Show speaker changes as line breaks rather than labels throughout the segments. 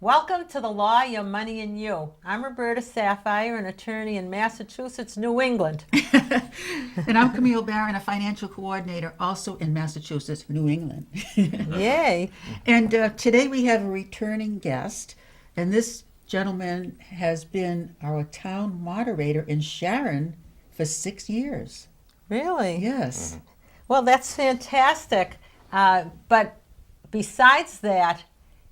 Welcome to the Law, Your Money, and You. I'm Roberta Saphire, an attorney in Massachusetts, New England.
And I'm Camille, Barron, a financial coordinator, also in Massachusetts, New England.
Yay.
And today we have a returning guest, and this gentleman has been our town moderator in Sharon for 6 years.
Really?
Yes.
Mm-hmm. Well, that's fantastic. But besides that,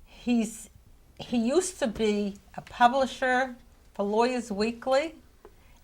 he used to be a publisher for Lawyers Weekly,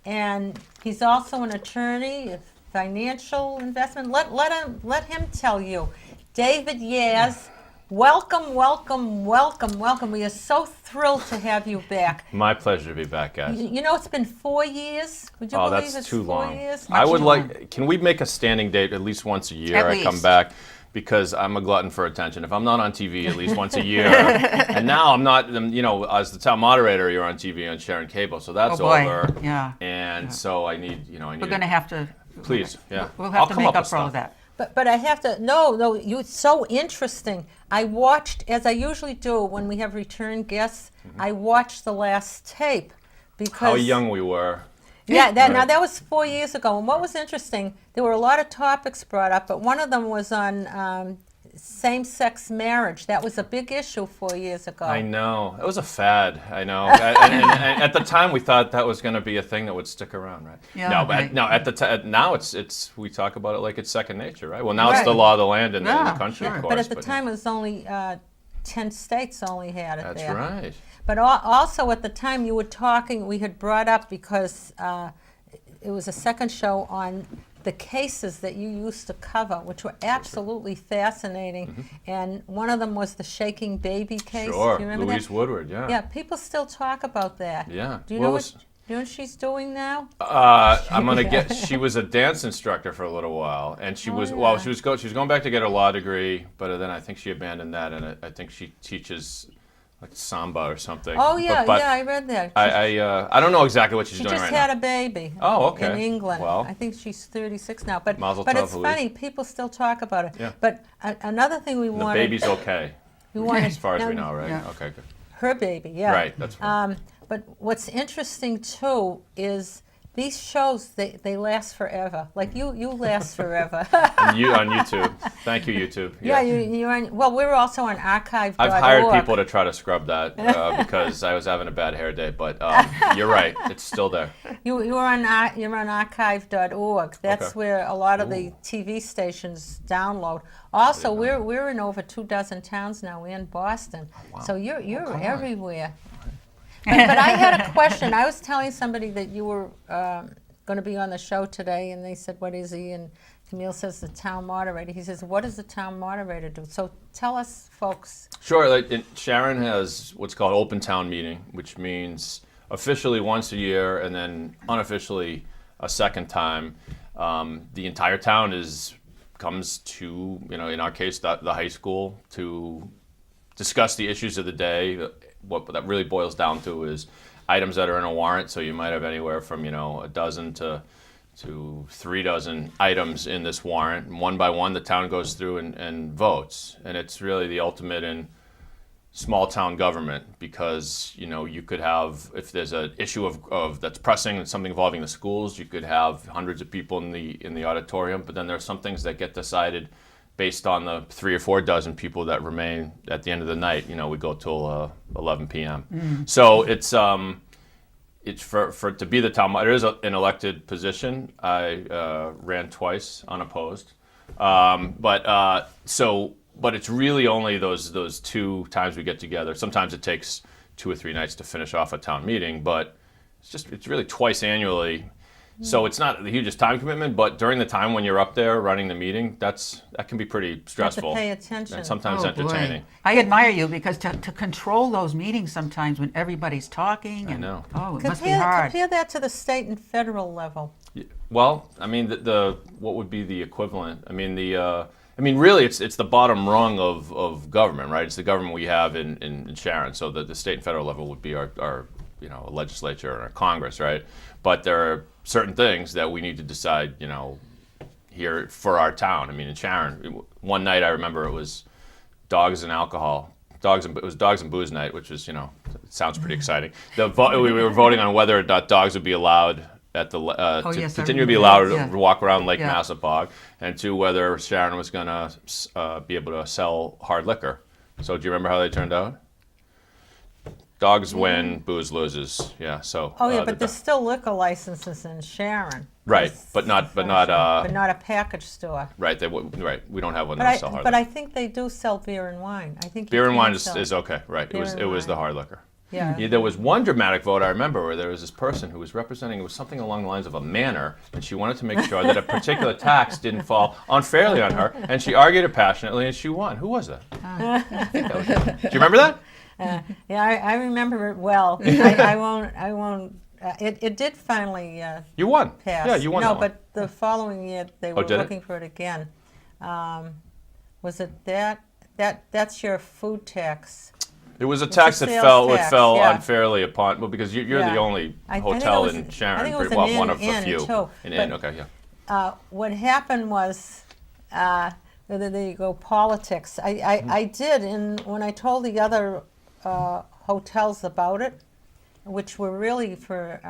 and he's also an attorney, a financial investment. Let him tell you. David Yas, welcome. We are so thrilled to have you back.
My pleasure to be back, guys.
You know, it's been 4 years. Would you believe
that's
it's
too
4
long.
years?
I would
too
like. Can we make a standing date at least once a year?
At
I come
least.
back. Because I'm a glutton for attention. If I'm not on TV at least once a year, and now I'm not, as the town moderator, you're on TV on Sharon Cable, so that's
Oh, boy.
over.
Yeah.
And so I need.
We're going to have to.
Please, yeah.
We'll
I'll
have to
come
make
up
up
with
for all of
stuff.
that.
But I have to, no, it's so interesting. I watched, as I usually do when we have return guests, I watched the last tape because...
How young we were.
Yeah,
Right.
now that was 4 years ago. And what was interesting, there were a lot of topics brought up, but one of them was on same-sex marriage. That was a big issue 4 years ago.
I know. It was a fad, I know. and at the time we thought that was going to be a thing that would stick around, right?
Yeah,
No, but
right.
no, at the now it's we talk about it like it's second nature, right? Well, now it's
Right.
the law of the land in
Yeah,
the country,
sure.
of course.
But at the time, it was only 10 states only had it
That's
there.
right.
But also at the time you were talking, we had brought up, because it was a second show on the cases that you used to cover, which were absolutely fascinating. And one of them was the shaking baby case.
Sure,
Do you remember
Louise
that?
Woodward, yeah.
Yeah, people still talk about that.
Yeah.
Do you
What
know
was-
what? Do you know what she's doing now?
I'm gonna get. She was a dance instructor for a little while, and she was
yeah.
she was going back to get her law degree, but then I think she abandoned that, and I think she teaches like samba or something.
Oh yeah,
But
yeah, I read that.
I don't know exactly what she's
She
doing
just
right
had
now.
a baby.
Oh, okay.
In England.
Well.
I think she's 36 now. But
Mazel
but
tov,
it's
Louise.
funny, people still talk about it.
Yeah.
But another thing we
The
wanted.
baby's okay, as far as we know, right?
Yeah.
Okay, good.
Her baby, yeah.
Right, that's right.
But what's interesting too is these shows, they last forever. Like you last forever.
And you on YouTube. Thank you, YouTube.
Yeah, you're on. Well, we're also on archive.org.
I've hired people to try to scrub that because I was having a bad hair day, but you're right, it's still there.
You're on archive.org. That's
Okay.
where a lot of the TV stations download. Also, we're in over 24 towns now in Boston. So you're
come on.
everywhere. But I had a question. I was telling somebody that you were going to be on the show today, and they said, "What is he?" And Camille says, "The town moderator." He says, "What does the town moderator do?" So tell us, folks.
Sure. Sharon has what's called open town meeting, which means officially once a year and then unofficially a second time. The entire town comes to, in our case, the high school to discuss the issues of the day. What that really boils down to is items that are in a warrant. So you might have anywhere from a dozen to 3 dozen items in this warrant. And one by one, the town goes through and votes. And it's really the ultimate in small town government, because you could have, if there's an issue of that's pressing and something involving the schools, you could have hundreds of people in the auditorium. But then there are some things that get decided based on the 3 or 4 dozen people that remain at the end of the night. We go till 11 p.m. So it's for to be the town. It is an elected position. I ran twice unopposed, but it's really only those 2 times we get together. Sometimes it takes 2 or 3 nights to finish off a town meeting, but it's really twice annually. So it's not the hugest time commitment, but during the time when you're up there running the meeting, that can be pretty stressful.
You have to pay attention.
And sometimes
Oh,
entertaining.
boy. I admire you, because to control those meetings sometimes when everybody's talking.
I know.
Oh, it must be
Compare
hard.
that to the state and federal level.
Well, I mean, the what would be the equivalent? I mean, really, it's the bottom rung of government, right? It's the government we have in Sharon. So the state and federal level would be our legislature and our Congress, right? But there are certain things that we need to decide, here for our town. I mean, in Sharon, one night I remember it was dogs and alcohol. it was dogs and booze night, which is, it sounds pretty exciting. We were voting on whether or not dogs would be allowed at the
yes, I
continue to be
remember
allowed
that,
to walk around Lake
Yeah.
Massapog, and two, whether Sharon was going to be able to sell hard liquor. So do you remember how they turned out? Dogs win, booze loses. Yeah. So.
Oh yeah, but there's still liquor licenses in Sharon.
Right, but not
But not a package store.
right. Right. We don't have one
But
that sell hard
but
liquor.
I think they do sell beer and wine. I think you
Beer and
can
wine
sell-
is okay. Right.
Beer
It
and
was the
wine.
hard liquor.
Yeah.
Yeah, there was one dramatic vote I remember where there was this person who was representing, it was something along the lines of a manor, and she wanted to make sure that a particular tax didn't fall unfairly on her, and she argued it passionately, and she won. Who was that? I think that was you. Do you remember that?
Yeah, I remember it well. I won't. It did finally
You won.
pass.
Yeah, you won.
No,
that one.
but the following year they were
did it?
looking for it again. Was it that's your food tax?
It was a
a
tax that
sales tax,
fell
yeah.
unfairly upon, well, because you're
Yeah.
the only
I think it
hotel
was-
in
I
Sharon,
think it was
well,
an
one of a
inn,
few.
too,
An inn,
but-
okay, yeah.
What happened was, there you go, politics. I did, and when I told the other hotels about it, which were really for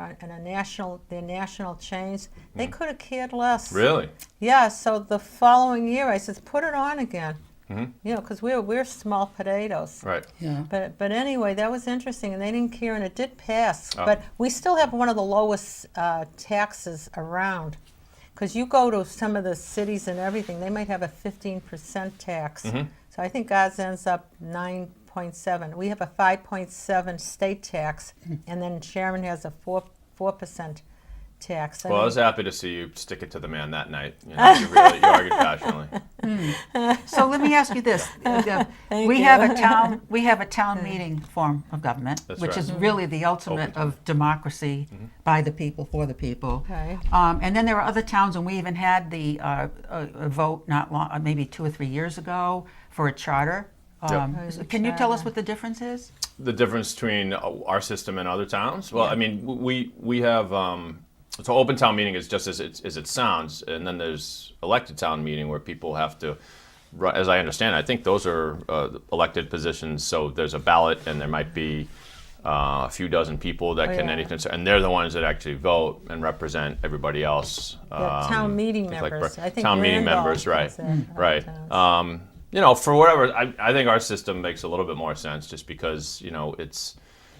their national chains, they could have cared less.
Really?
Yeah. So the following year, I said, put it on again.
Mm-hmm.
Because we're small potatoes.
Right.
Yeah.
But anyway, that was interesting, and they didn't care, and it did pass.
Oh.
But we still have one of the lowest taxes around, because you go to some of the cities and everything, they might have a 15% tax.
Mm-hmm.
So I think ours ends up 9.7. We have a 5.7 state tax, and then Sharon has a 4% tax.
Well, I was happy to see you stick it to the man that night. You argued passionately.
So let me ask you this: we
you.
have a town meeting form of government,
That's
which
right.
is really the ultimate of democracy, by the people for the people.
Okay.
And then there are other towns, and we even had a vote not long, maybe 2 or 3 years ago, for a charter.
Yep.
Can you tell us what the difference is?
The difference between our system and other towns? Well, I mean, we have, so open town meeting is just as it sounds, and then there's elected town meeting where people have to, as I understand, I think those are elected positions, so there's a ballot and there might be a few dozen people that can
yeah.
anything, and they're the ones that actually vote and represent everybody else.
Yeah, town meeting
like
members. I think
town meeting
Randolph
members, right,
has that,
right.
towns.
For whatever, I think our system makes a little bit more sense just because,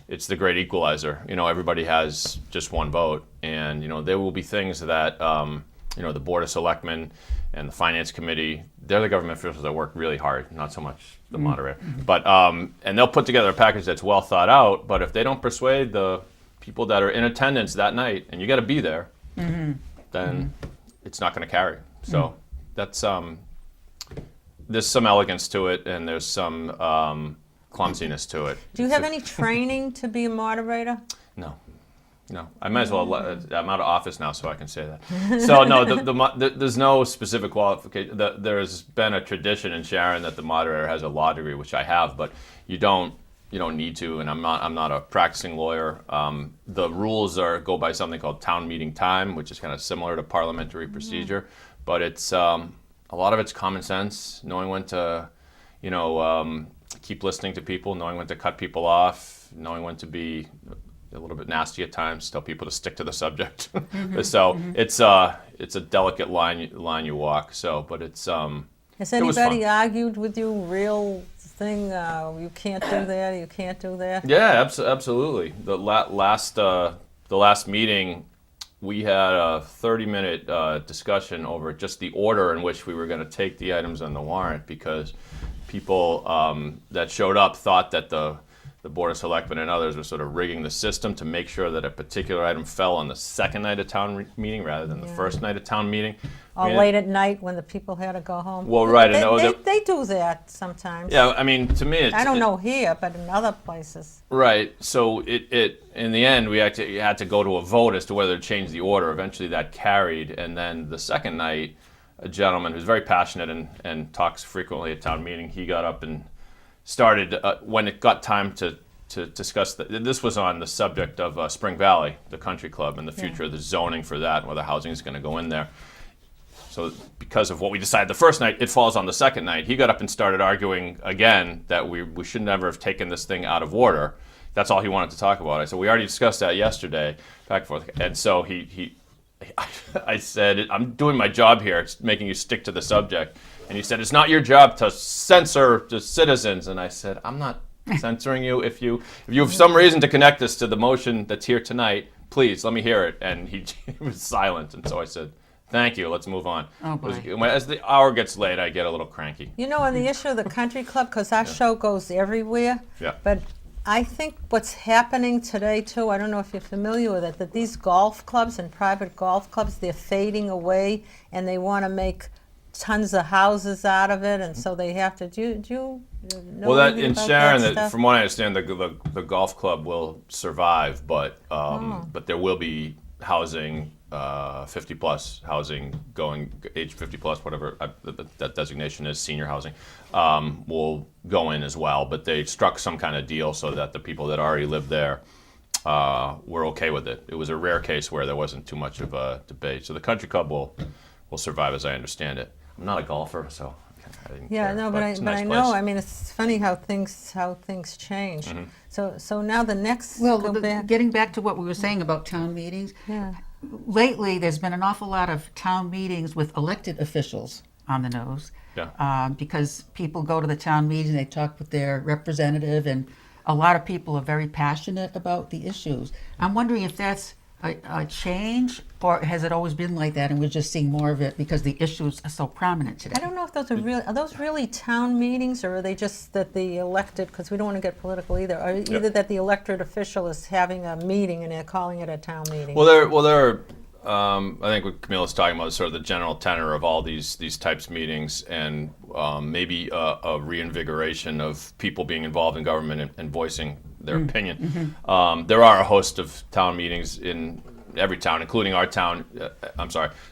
it's the great equalizer. Everybody has just one vote, and, there will be things that, the Board of Selectmen and the Finance Committee, they're the government officials that work really hard, not so much the moderator. But, and they'll put together a package that's well thought out, but if they don't persuade the people that are in attendance that night, and you got to be there, then it's not going to carry. So that's, there's some elegance to it, and there's some clumsiness to it.
Do you have any training to be a moderator?
No. I might as well. I'm out of office now, so I can say that. So no, there's no specific qualification. There's been a tradition in Sharon that the moderator has a law degree, which I have, but you don't need to. And I'm not a practicing lawyer. The rules go by something called town meeting time, which is kind of similar to parliamentary procedure, but it's a lot of it's common sense, knowing when to, keep listening to people, knowing when to cut people off, knowing when to be a little bit nasty at times, tell people to stick to the subject. So it's a delicate line you walk. So, but it's
Has
it was
anybody
fun.
argued with you real thing? You can't do that. You can't do that.
Yeah, absolutely. The last meeting, we had a 30-minute discussion over just the order in which we were going to take the items on the warrant, because people that showed up thought that the Board of Selectmen and others were sort of rigging the system to make sure that a particular item fell on the second night of town meeting rather than the first night of town meeting.
Or late at night when the people had to go home.
Well, right,
They do that sometimes.
Yeah, I mean, to me, it's,
I don't know here, but in other places.
Right. So it in the end, we actually had to go to a vote as to whether to change the order. Eventually, that carried, and then the second night, a gentleman who's very passionate and talks frequently at town meeting, he got up and started when it got time to discuss this was on the subject of Spring Valley, the country club, and the future of the zoning for that, and whether housing is going to go in there. So because of what we decided the first night, it falls on the second night. He got up and started arguing again that we should never have taken this thing out of order. That's all he wanted to talk about. I said, we already discussed that yesterday, back and forth. And so I said, I'm doing my job here. It's making you stick to the subject. And he said, it's not your job to censor the citizens. And I said, I'm not censoring you. If you have some reason to connect this to the motion that's here tonight, please let me hear it. And he was silent. And so I said, thank you. Let's move on.
Oh, boy.
As the hour gets late, I get a little cranky.
You know, on the issue of the country club, because our show goes everywhere.
Yeah.
But I think what's happening today, too, I don't know if you're familiar with it, that these golf clubs and private golf clubs, they're fading away, and they want to make tons of houses out of it, and so they have to do you know
Well, that
anything
in
about
Sharon,
that stuff?
from what I understand, the golf club will survive, but there will be housing, 50 plus housing, going age 50 plus, whatever that designation is, senior housing, will go in as well. But they struck some kind of deal so that the people that already live there were okay with it. It was a rare case where there wasn't too much of a debate. So the country club will survive, as I understand it. I'm not a golfer, so I didn't care,
No,
but it's a nice
I
place.
know. I mean, it's funny how things change.
Mm-hmm.
So now the next
Well,
go back.
getting back to what we were saying about town meetings,
Yeah.
lately there's been an awful lot of town meetings with elected officials on the nose.
Yeah.
Because people go to the town meeting, they talk with their representative, and a lot of people are very passionate about the issues. I'm wondering if that's a change, or has it always been like that and we're just seeing more of it because the issues are so prominent today?
I don't know if those are those really town meetings, or are they just that the elected, because we don't want to get political either, or either that the elected official is having a meeting and they're calling it a town meeting?
Well, I think what Camille is talking about is sort of the general tenor of all these types of meetings, and maybe a reinvigoration of people being involved in government and voicing their opinion. There are a host of town meetings in every town, including our town.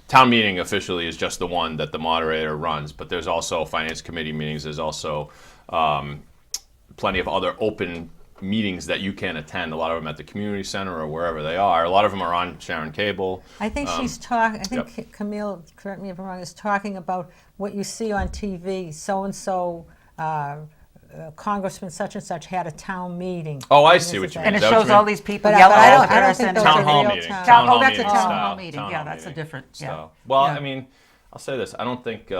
Town meeting officially is just the one that the moderator runs, but there's also finance committee meetings. There's also plenty of other open meetings that you can attend. A lot of them at the community center or wherever they are. A lot of them are on Sharon Cable.
I think she's talking. I think
Yep.
Camille, correct me if I'm wrong, is talking about what you see on TV. So and so, Congressman such and such had a town meeting.
Oh, I
And
see
this
what
is
you
that.
mean.
And it
Is that what
shows
you
all
mean?
these people
But
yelling
I
at
don't
the person.
think those
Town
are
hall
real
meeting.
town.
Town hall
Oh, that's a
meeting
town
style.
hall meeting.
Town
Yeah,
hall
that's a
meeting
different. Yeah.
style. Well,
Yeah.
I mean, I'll say this. I don't think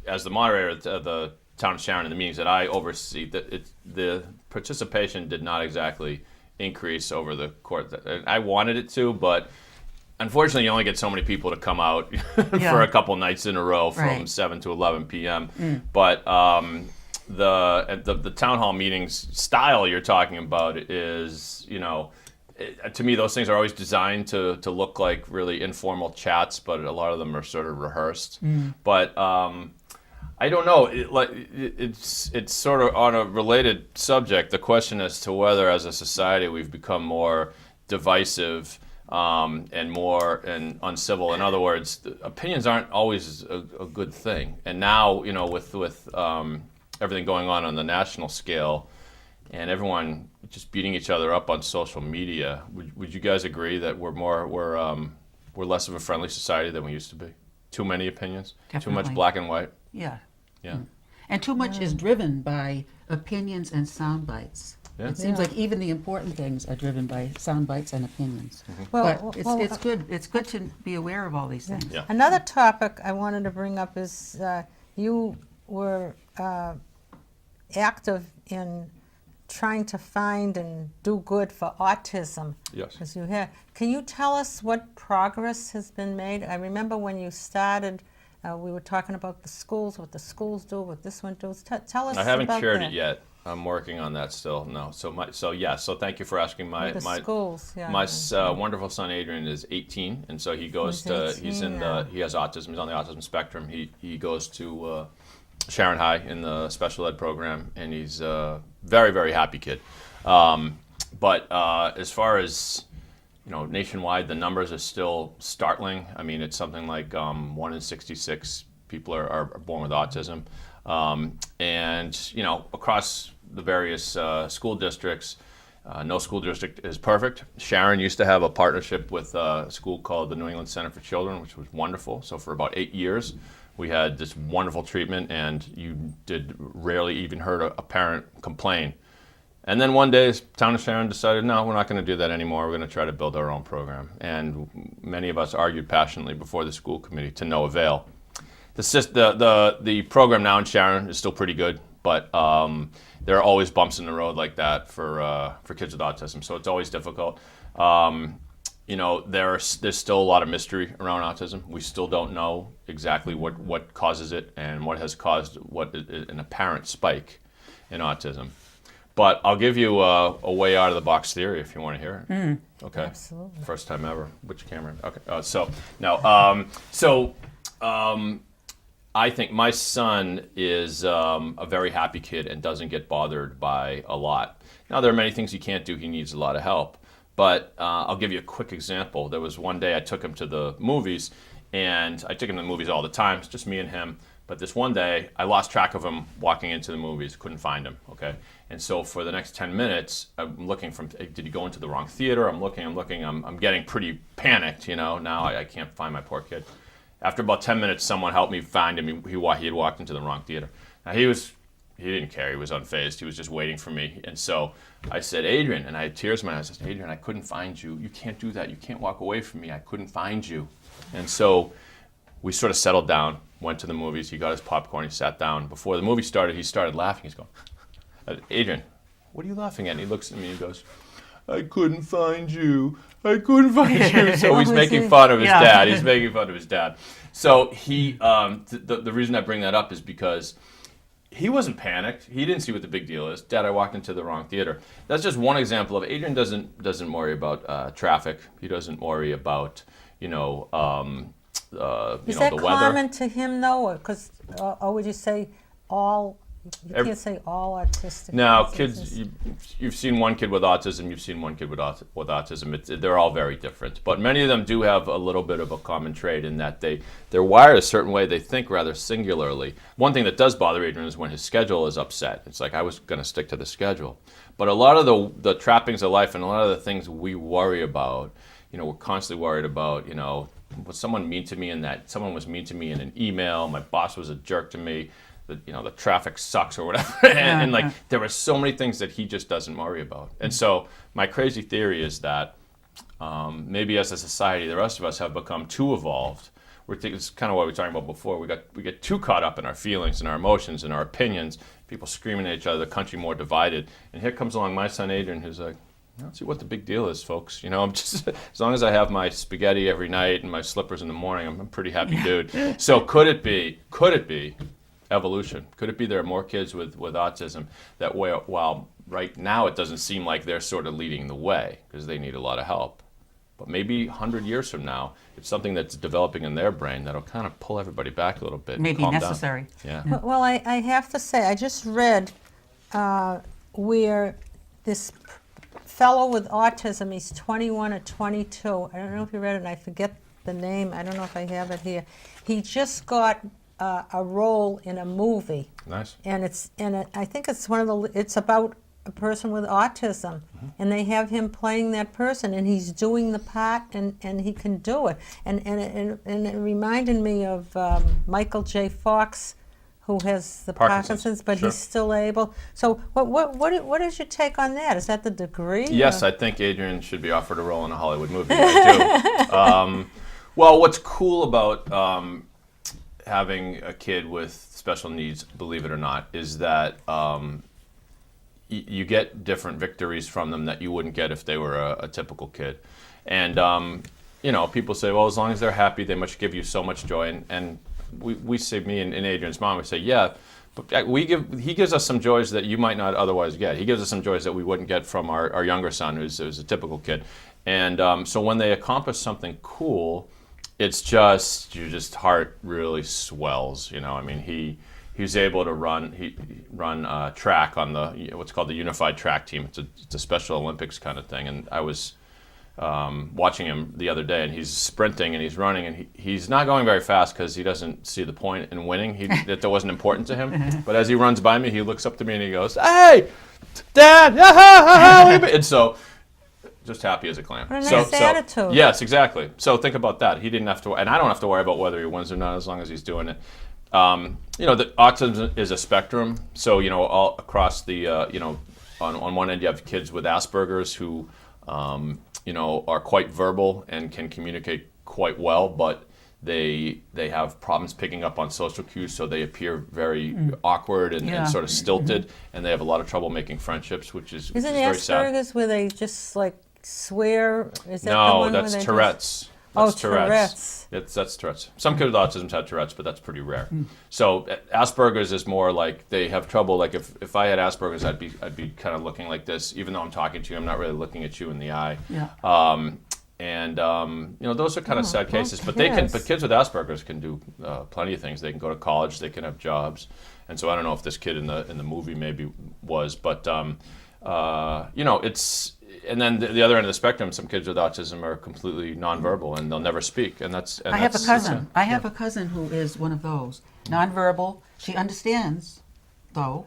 as the moderator of the town of Sharon in the meetings that I oversee, that the participation did not exactly increase over the course. I wanted it to, but unfortunately, you only get so many people to come out for a couple nights in a row from
Right.
7 to 11 p.m. But the town hall meetings style you're talking about is, to me, those things are always designed to look like really informal chats, but a lot of them are sort of rehearsed. But I don't know. It's sort of on a related subject. The question as to whether, as a society, we've become more divisive and more uncivil. In other words, opinions aren't always a good thing. And now, with everything going on the national scale, and everyone just beating each other up on social media, would you guys agree that we're less of a friendly society than we used to be? Too many opinions, too much
Definitely.
black and white.
Yeah.
Yeah.
And too much is driven by opinions and sound bites.
Yeah.
It seems like even the important things are driven by sound bites and opinions.
Well,
But
well,
it's good. It's good to be aware of all these things.
Yeah.
Another topic I wanted to bring up is you were active in trying to find and do good for autism.
Yes.
As you have. Can you tell us what progress has been made? I remember when you started, we were talking about the schools, what the schools do, what this one does. Tell us
I haven't
about
cured
that.
it yet. I'm working on that still. No. So thank you for asking.
The schools, yeah.
My wonderful son Adrian is 18, and so he goes
He's 18 now.
he has autism. He's on the autism spectrum. He goes to Sharon High in the special ed program, and he's a very, very happy kid. But as far as nationwide, the numbers are still startling. I mean, it's something like 1 in 66 people are born with autism, and across the various school districts, No school district is perfect. Sharon used to have a partnership with a school called the New England Center for Children, which was wonderful. So for about 8 years, we had this wonderful treatment, and you did rarely even heard a parent complain. And then one day, Town of Sharon decided, no, we're not going to do that anymore. We're going to try to build our own program. And many of us argued passionately before the school committee to no avail. The program now in Sharon is still pretty good, but there are always bumps in the road like that for kids with autism. So it's always difficult. There's still a lot of mystery around autism. We still don't know exactly what causes it and what has caused an apparent spike in autism. But I'll give you a way out of the box theory if you want to hear it. Okay.
Absolutely.
First time ever. Which camera? Okay. I think my son is a very happy kid and doesn't get bothered by a lot. Now, there are many things he can't do. He needs a lot of help. But I'll give you a quick example. There was one day I took him to the movies, and I took him to the movies all the time. It's just me and him. But this one day, I lost track of him walking into the movies. Couldn't find him, okay? And so for the next 10 minutes, I'm looking did he go into the wrong theater? I'm looking. I'm getting pretty panicked, Now I can't find my poor kid. After about 10 minutes, someone helped me find him. He had walked into the wrong theater. Now, he didn't care. He was unfazed. He was just waiting for me. And so I said, Adrian, and I had tears in my eyes. I said, Adrian, I couldn't find you. You can't do that. You can't walk away from me. I couldn't find you. And so we sort of settled down, went to the movies. He got his popcorn. He sat down. Before the movie started, he started laughing. He's going, Adrian, what are you laughing at? And he looks at me and he goes, I couldn't find you. I couldn't find you. So he's making fun of his dad. He's making fun of his dad. So the reason I bring that up is because he wasn't panicked. He didn't see what the big deal is. Dad, I walked into the wrong theater. That's just one example of Adrian doesn't worry about traffic. He doesn't worry about
Is
the
that
weather.
common to him, though? Because, or would you say all? You can't say all autistic.
Now,
kids.
kids, you've seen one kid with autism. You've seen one kid with autism. They're all very different, but many of them do have a little bit of a common trait in that they're wired a certain way. They think rather singularly. One thing that does bother Adrian is when his schedule is upset. It's like I was going to stick to the schedule, but a lot of the trappings of life and a lot of the things we worry about, we're constantly worried about. Was someone mean to me someone was mean to me in an email? My boss was a jerk to me. The traffic sucks or whatever. and there are so many things that he just doesn't worry about. And so my crazy theory is that maybe as a society, the rest of us have become too evolved. It's kind of what we were talking about before. We get too caught up in our feelings and our emotions and our opinions. People screaming at each other, the country more divided. And here comes along my son Adrian, who's like, I don't see what the big deal is, folks. I'm just, as long as I have my spaghetti every night and my slippers in the morning, I'm a pretty happy dude. So could it be evolution? Could it be there are more kids with autism that way, while right now it doesn't seem like they're sort of leading the way because they need a lot of help. But maybe 100 years from now, it's something that's developing in their brain that'll kind of pull everybody back a little bit.
Maybe
calm
necessary.
Down. Yeah.
Well, I have to say, I just read where this fellow with autism, he's 21 or 22. I don't know if you read it, and I forget the name. I don't know if I have it here. He just got a role in a movie.
Nice.
And I think it's it's about a person with autism, and they have him playing that person, and he's doing the part, and he can do it. And it reminded me of Michael J. Fox, who has the Parkinson's, but
sure.
He's still able. So what is your take on that? Is that the degree?
Yes, I think Adrian should be offered a role in a Hollywood movie. I do. Well, what's cool about having a kid with special needs, believe it or not, is that you get different victories from them that you wouldn't get if they were a typical kid. And people say, well, as long as they're happy, they must give you so much joy. And we say, me and Adrian's mom, we say, yeah, but he gives us some joys that you might not otherwise get. He gives us some joys that we wouldn't get from our younger son, who's a typical kid. And so when they accomplish something cool, it's just your heart really swells. I mean, he was able to run track on what's called the Unified Track Team. It's a Special Olympics kind of thing. And I was watching him the other day, and he's sprinting and he's running, and he's not going very fast because he doesn't see the point in winning. That wasn't important to him. But as he runs by me, he looks up to me and he goes, "Hey, Dad, and so just happy as a clam.
What a nice attitude.
Yes, exactly. So think about that. He didn't have to, and I don't have to worry about whether he wins or not as long as he's doing it. The autism is a spectrum. So, all across the, on one end you have kids with Asperger's who, are quite verbal and can communicate quite well, but they have problems picking up on social cues, so they appear very awkward and sort of stilted, and they have a lot of trouble making friendships, which is very sad.
Asperger's where they just like swear? Is that the
No,
one
that's
where they
Tourette's.
That's Tourette's.
That's Tourette's. Some kids with autism have Tourette's, but that's pretty rare. So Asperger's is more like they have trouble. Like if I had Asperger's, I'd be kind of looking like this, even though I'm talking to you. I'm not really looking at you in the eye.
Yeah.
Those are kind of sad cases. But But kids with Asperger's can do plenty of things. They can go to college. They can have jobs. And so I don't know if this kid in the movie maybe was, but it's. And then the other end of the spectrum, some kids with autism are completely nonverbal and they'll never speak.
I have a cousin. I have a cousin who is one of those, nonverbal. She understands, though.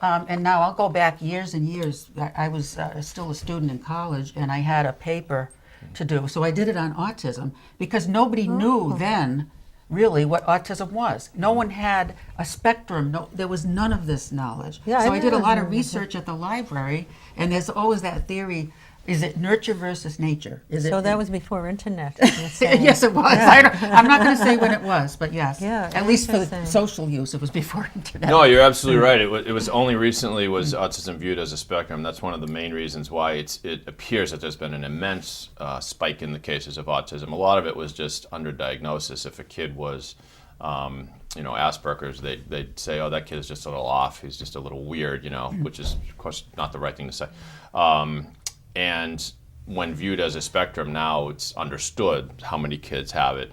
And now I'll go back years and years. I was still a student in college, and I had a paper to do. So I did it on autism because nobody knew then really what autism was. No one had a spectrum. No, there was none of this knowledge.
Yeah,
so
I
I did a
know.
lot of research at the library, and there's always that theory: is it nurture versus nature?
So that was before internet. you're saying.
Yes, it was. I'm not going to say when it was, but yes.
Yeah,
At least for
interesting.
social use, it was before internet.
No, you're absolutely right. It was only recently was autism viewed as a spectrum. That's one of the main reasons why it appears that there's been an immense spike in the cases of autism. A lot of it was just underdiagnosis. If a kid was, Asperger's, they'd say, oh, that kid is just a little off. He's just a little weird, which is, of course, not the right thing to say. And when viewed as a spectrum, now it's understood how many kids have it.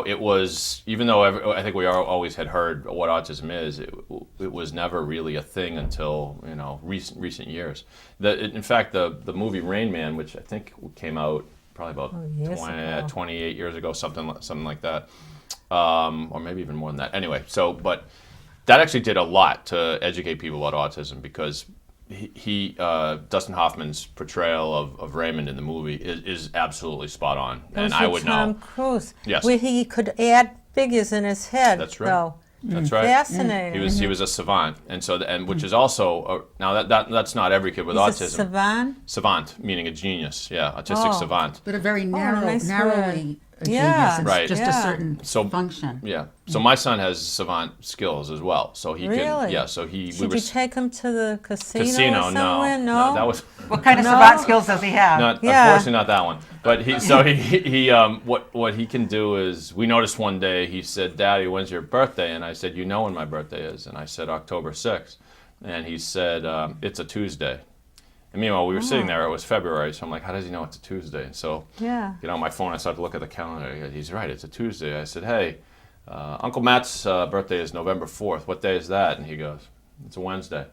It was, even though I think we always had heard what autism is, it was never really a thing until, recent years. In fact, the movie Rain Man, which I think came out probably about 28 years ago, something like that, or maybe even more than that. Anyway, but that actually did a lot to educate people about autism because Dustin Hoffman's portrayal of Raymond in the movie is absolutely spot on, and I would know.
Tom Cruise.
Yes.
Where he could add figures in his head.
That's right.
Though.
That's right.
Fascinating.
He was a savant, and which is also now that's not every kid with
He's
autism.
a savant?
Savant meaning a genius, autistic
Oh.
savant.
But a very
nice
narrowly a genius.
Yeah.
It's
Right.
just a certain
So-
function.
Yeah. So my son has savant skills as well, so he can.
Really?
Yeah. So he.
Should you take him to the casino or
Casino?
somewhere?
No, that was.
What kind of
No.
savant skills does he have?
Unfortunately, not that one. But what he can do is, we noticed one day he said, "Daddy, when's your birthday?" And I said, "You know when my birthday is?" And I said, "October 6th." And he said, "It's a Tuesday." And meanwhile, we were sitting there. It was February, so I'm like, "How does he know it's a Tuesday?" And so, get on my phone. I started to look at the calendar. He's right. It's a Tuesday. I said, "Hey, Uncle Matt's birthday is November 4th. What day is that?" And he goes, "It's a Wednesday."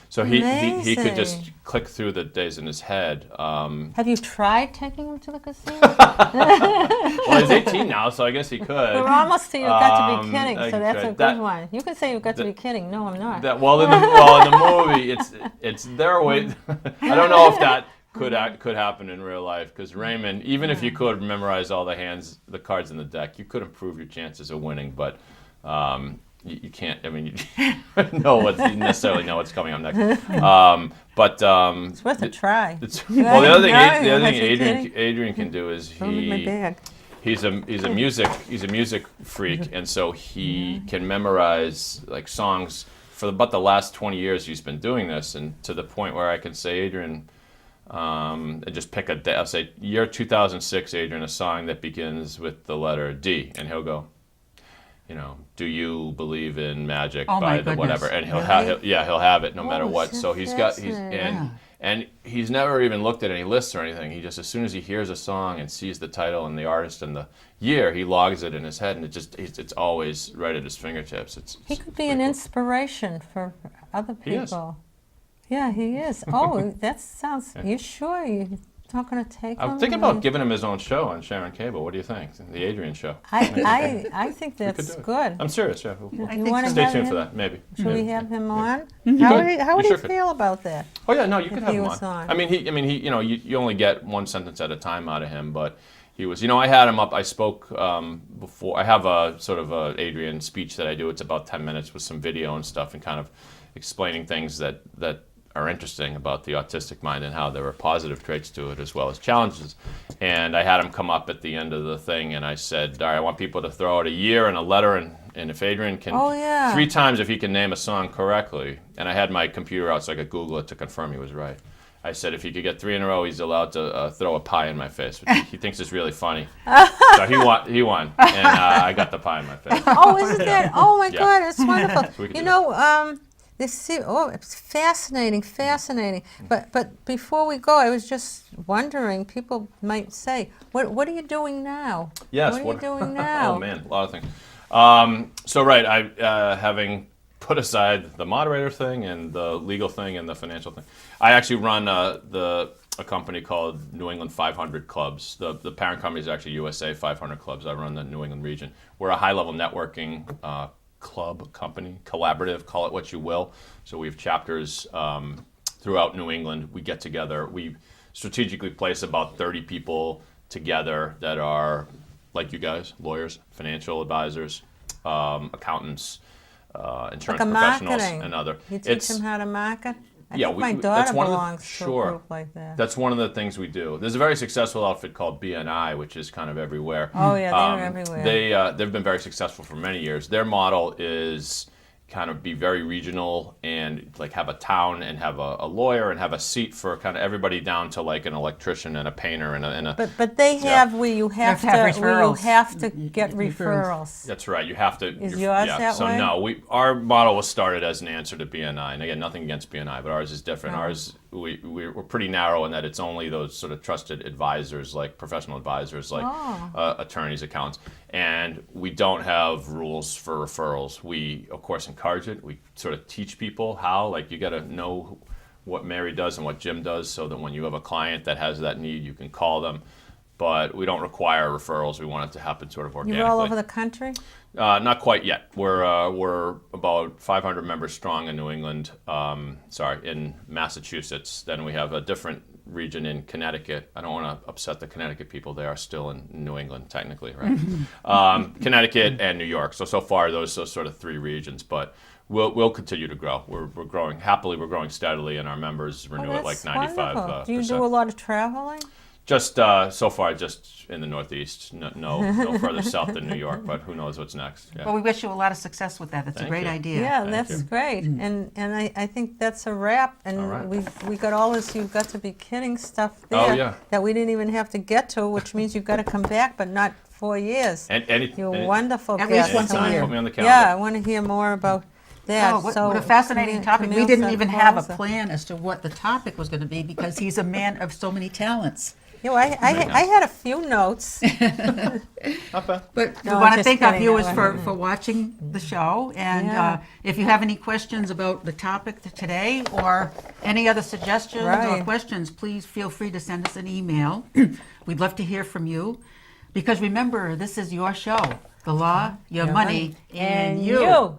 So he could just
Amazing.
click through the days in his head.
Have you tried taking him to the casino?
Well, he's 18 now, so I guess he could.
We're almost to you got to be kidding,
I
so that's a good
tried.
one. You can say you got to be kidding. No, I'm not.
In the movie, it's their way. I don't know if that could happen in real life, because Raymond, even if you could memorize all the cards in the deck, you could improve your chances of winning, but you can't. I mean, you necessarily know what's coming up next.
It's worth a try.
Well, the other thing
Kidding?
Adrian can do is
Don't leave my bag.
he's a music freak, and so he can memorize like songs for about the last 20 years. He's been doing this, and to the point where I can say, Adrian, and just pick a day. I'll say year 2006, Adrian, a song that begins with the letter D, and he'll go, "Do you believe in magic?"
Oh, my
by the whatever,
goodness.
and he'll have it no matter
Oh,
what. So he's and he's never even looked at any lists or anything. He just, as soon as he hears a song and sees the title and the artist and the year, he logs it in his head, and it's always right at his fingertips.
He could be an inspiration for other
He is.
people. Yeah, he is. Oh, that sounds. You sure? not going to take him?
I'm thinking about giving him his own show on Sharon Cable. What do you think? The Adrian Show.
I think
We could
that's
do it.
good.
I'm serious, yeah.
I
You
think
wanna
so.
Stay
have
tuned
him?
for that, maybe.
Should
Maybe.
we have him on?
You
How
could.
do
You
you
sure could.
feel about that?
Oh yeah, no, you
If
can have
he
him
was
on.
on.
I mean, you know, you only get one sentence at a time out of him, but he was. You know, I had him up. I spoke before. I have a sort of a Adrian speech that I do. It's about 10 minutes with some video and stuff, and kind of explaining things that are interesting about the autistic mind and how there are positive traits to it as well as challenges. And I had him come up at the end of the thing, and I said, all right, I want people to throw out a year and a letter, and if Adrian can,
Oh, yeah.
3 times if he can name a song correctly, and I had my computer out so I could Google it to confirm he was right. I said if he could get 3 in a row, he's allowed to throw a pie in my face, which he thinks is really funny. So he won, and I got the pie in my face.
Oh, isn't that? Oh my
Yeah.
God, it's wonderful.
We could
You
do
know, it's fascinating. But before we go, I was just wondering. People might say, "What are you doing now?
Yes.
What are you doing now?"
Oh man, a lot of things. So right, I having put aside the moderator thing and the legal thing and the financial thing, I actually run a company called New England 500 Clubs. The parent company is actually USA 500 Clubs. I run the New England region. We're a high-level networking club company, collaborative, call it what you will. So we have chapters throughout New England. We get together. We strategically place about 30 people together that are like you guys, lawyers, financial advisors, accountants, insurance
Like a
professionals,
marketing.
and other.
You teach them how to market. I
Yeah,
think my
that's
daughter
one of the-
belongs to
sure.
a group like that.
That's one of the things we do. There's a very successful outfit called BNI, which is kind of everywhere.
Oh yeah, they're everywhere.
They've been very successful for many years. Their model is kind of be very regional and like have a town and have a lawyer and have a seat for kind of everybody down to like an electrician and a painter and a
But they
Yeah.
have where you have
have
to
referrals.
get
Referrals.
referrals.
That's right. You have to.
Is yours that
so
way?
no, our model was started as an answer to BNI, and again, nothing against BNI, but ours is different.
Oh.
Ours, we're pretty narrow in that it's only those sort of trusted advisors, like professional advisors, like attorneys, accountants, and we don't have rules for referrals. We, of course, encourage it. We sort of teach people how, like, you got to know what Mary does and what Jim does, so that when you have a client that has that need, you can call them. But we don't require referrals. We want it to happen sort of organically.
You're all over the country?
Not quite yet. We're about 500 members strong in New England. In Massachusetts. Then we have a different region in Connecticut. I don't want to upset the Connecticut people. They are still in New England, technically, right? Connecticut and New York. So far, those sort of 3 regions. But we'll continue to grow. We're growing happily. We're growing steadily, and our members renew at like 95%.
Wonderful. Do you do a lot of traveling?
Just so far, just in the Northeast. No further south than New York. But who knows what's next? Yeah.
Well, we wish you a lot of success with that. That's
Thank
a great
you.
idea.
Yeah,
Thank
that's
you.
great. And I think that's a wrap. And
All right.
we got all this you've got to be kidding stuff there
Oh, yeah.
that we didn't even have to get to, which means you've got to come back, but not 4 years.
You're
You're wonderful.
At least
guest.
once a
I
year.
Put me on the calendar.
Yeah, I want to hear more about that.
Oh, what a fascinating topic. We
Camille
didn't
said
even have a
closer.
plan as to what the topic was going to be because he's a man of so many talents.
You know, I had a few notes.
Not bad.
But
No,
we
I'm
want to
just
thank our
kidding.
viewers
That
for,
wasn't-
for watching the show. And
Yeah.
if you have any questions about the topic today or any other suggestions or
Right.
questions, please feel free to send us an email. We'd love to hear from you. Because remember, this is your show. The law, your money, and you.